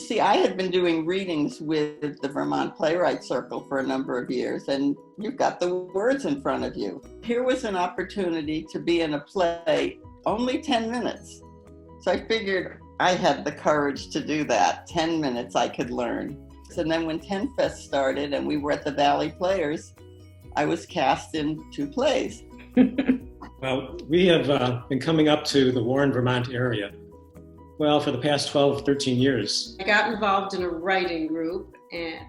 see, I had been doing readings with the Vermont Playwright Circle for a number of years, and you've got the words in front of you. Here was an opportunity to be in a play, only 10 minutes. So I figured I had the courage to do that. 10 minutes I could learn. And then when TenFest started and we were at the Valley Players, I was cast in 2 plays. Well, we have been coming up to the Warren, Vermont area, well, for the past 12, 13 years. I got involved in a writing group, and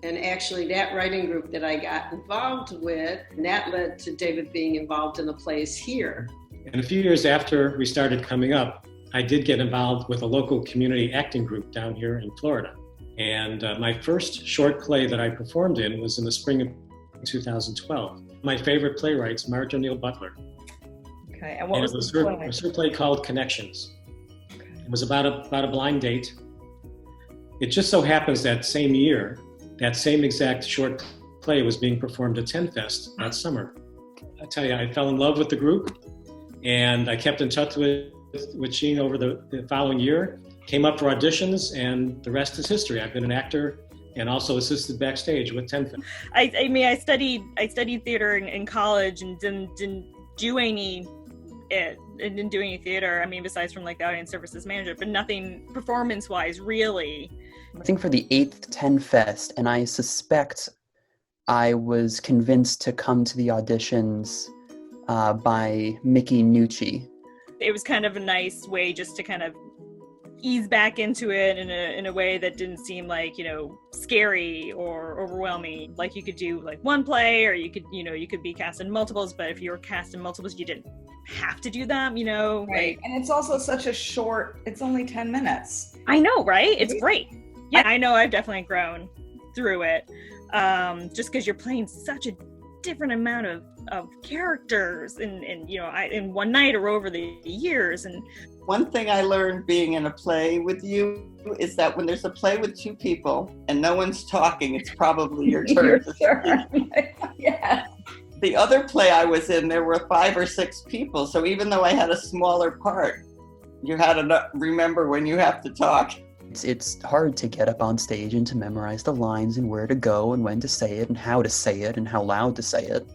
actually that writing group that I got involved with, and that led to David being involved in the plays here. And a few years after we started coming up, I did get involved with a local community acting group down here in Florida. And my first short play that I performed in was in the spring of 2012. My favorite playwright's Marge O'Neill Butler. Okay, and what was it was the her, play? it was her play called Connections. Okay. It was about a blind date. It just so happens that same year, that same exact short play was being performed at TenFest that summer. I tell you, I fell in love with the group, and I kept in touch with Sheen over the following year, came up for auditions, and the rest is history. I've been an actor and also assisted backstage with TenFest. I mean, I studied theater in college and didn't do any theater. I mean, besides from like the audience services manager, but nothing performance-wise, really. I think for the 8th TenFest, and I suspect I was convinced to come to the auditions by Mickey Nucci. It was kind of a nice way just to kind of ease back into it in a way that didn't seem like, scary or overwhelming. Like you could do like one play, or you could be cast in multiples, but if you were cast in multiples, you didn't have to do them, Right. And it's also such a short, it's only 10 minutes. I know, right? It's great. Yeah, I know I've definitely grown through it. Just because you're playing such a different amount of characters in one night or over the years. And one thing I learned being in a play with you is that when there's a play with 2 people and no one's talking, it's probably your turn. Yeah. The other play I was in, there were 5 or 6 people. So even though I had a smaller part, you had to remember when you have to talk. It's hard to get up on stage and to memorize the lines and where to go and when to say it and how to say it and how loud to say it.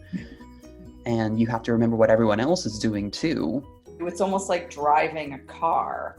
And you have to remember what everyone else is doing too. It's almost like driving a car.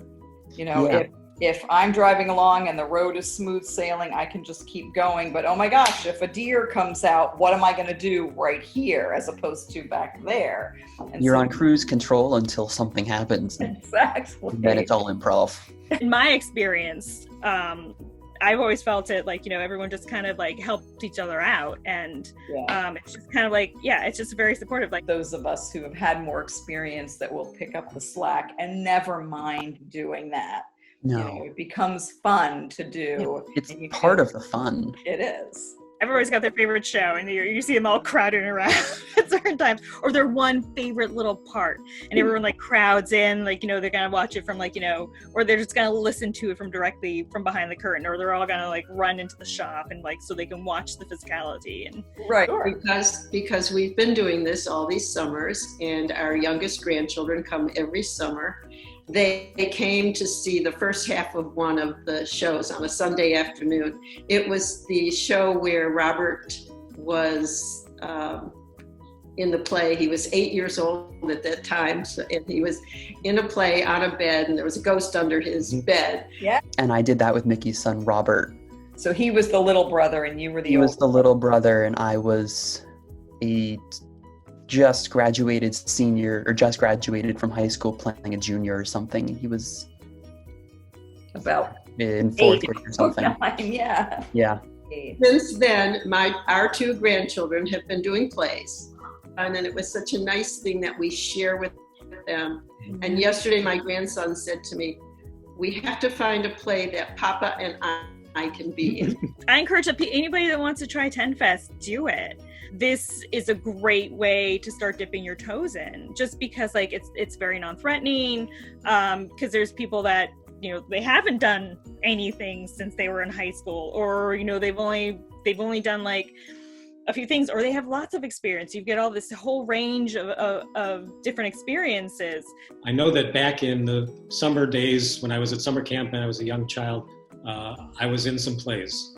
Yeah. If I'm driving along and the road is smooth sailing, I can just keep going. But oh my gosh, if a deer comes out, what am I going to do right here as opposed to back there? And You're on cruise control until something happens. Exactly. And then it's all improv. In my experience, I've always felt it like, everyone just kind of like helped each other out. And it's just kind of like, it's just very supportive. Like those of us who have had more experience that will pick up the slack and never mind doing that. No. It becomes fun to do. It's part of the fun. It is. Everybody's got their favorite show, and you see them all crowding around at certain times, or their one favorite little part, and everyone like crowds in, like, they're gonna watch it from like, or they're just gonna listen to it from directly from behind the curtain, or they're all gonna like run into the shop and like so they can watch the physicality. And right, because we've been doing this all these summers, and our youngest grandchildren come every summer. They came to see the first half of one of the shows on a Sunday afternoon. It was the show where Robert was in the play. He was 8 years old at that time, and he was in a play on a bed, and there was a ghost under his bed. Yeah. And I did that with Mickey's son, Robert. So he was the little brother, and you were the He was the little brother, and I was a just graduated senior, or just graduated from high school playing a junior or something. He was about in 4th grade or something. 9, yeah. Yeah. Since then, our 2 grandchildren have been doing plays. And then it was such a nice thing that we share with them. Mm-hmm. And yesterday my grandson said to me, we have to find a play that Papa and I can be in. I encourage anybody that wants to try TenFest, do it. This is a great way to start dipping your toes in, just because like it's very non-threatening, because there's people that they haven't done anything since they were in high school, or they've only done like a few things, or they have lots of experience. You get all this whole range of different experiences. I know that back in the summer days when I was at summer camp and I was a young child, I was in some plays.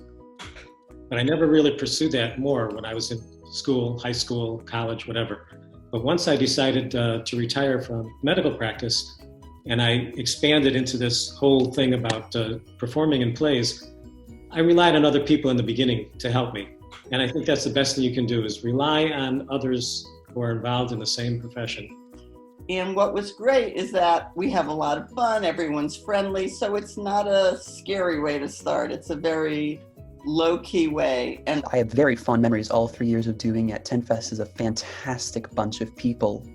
But I never really pursued that more when I was in school, high school, college, whatever. But once I decided to retire from medical practice, and I expanded into this whole thing about performing in plays, I relied on other people in the beginning to help me. And I think that's the best thing you can do, is rely on others who are involved in the same profession. And what was great is that we have a lot of fun, everyone's friendly, so it's not a scary way to start. It's a very low-key way. And I have very fond memories. All 3 years of doing at TenFest is a fantastic bunch of people.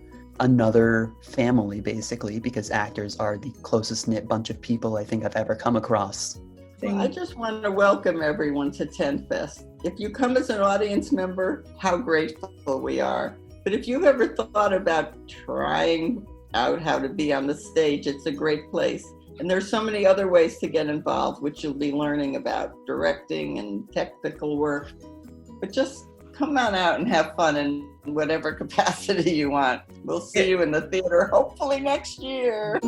Another family, basically, because actors are the closest knit bunch of people I think I've ever come across. Well, I just want to welcome everyone to TenFest. If you come as an audience member, how grateful we are. But if you've ever thought about trying out how to be on the stage, it's a great place. And there's so many other ways to get involved, which you'll be learning about, directing and technical work. But just come on out and have fun in whatever capacity you want. We'll see you in the theater hopefully next year.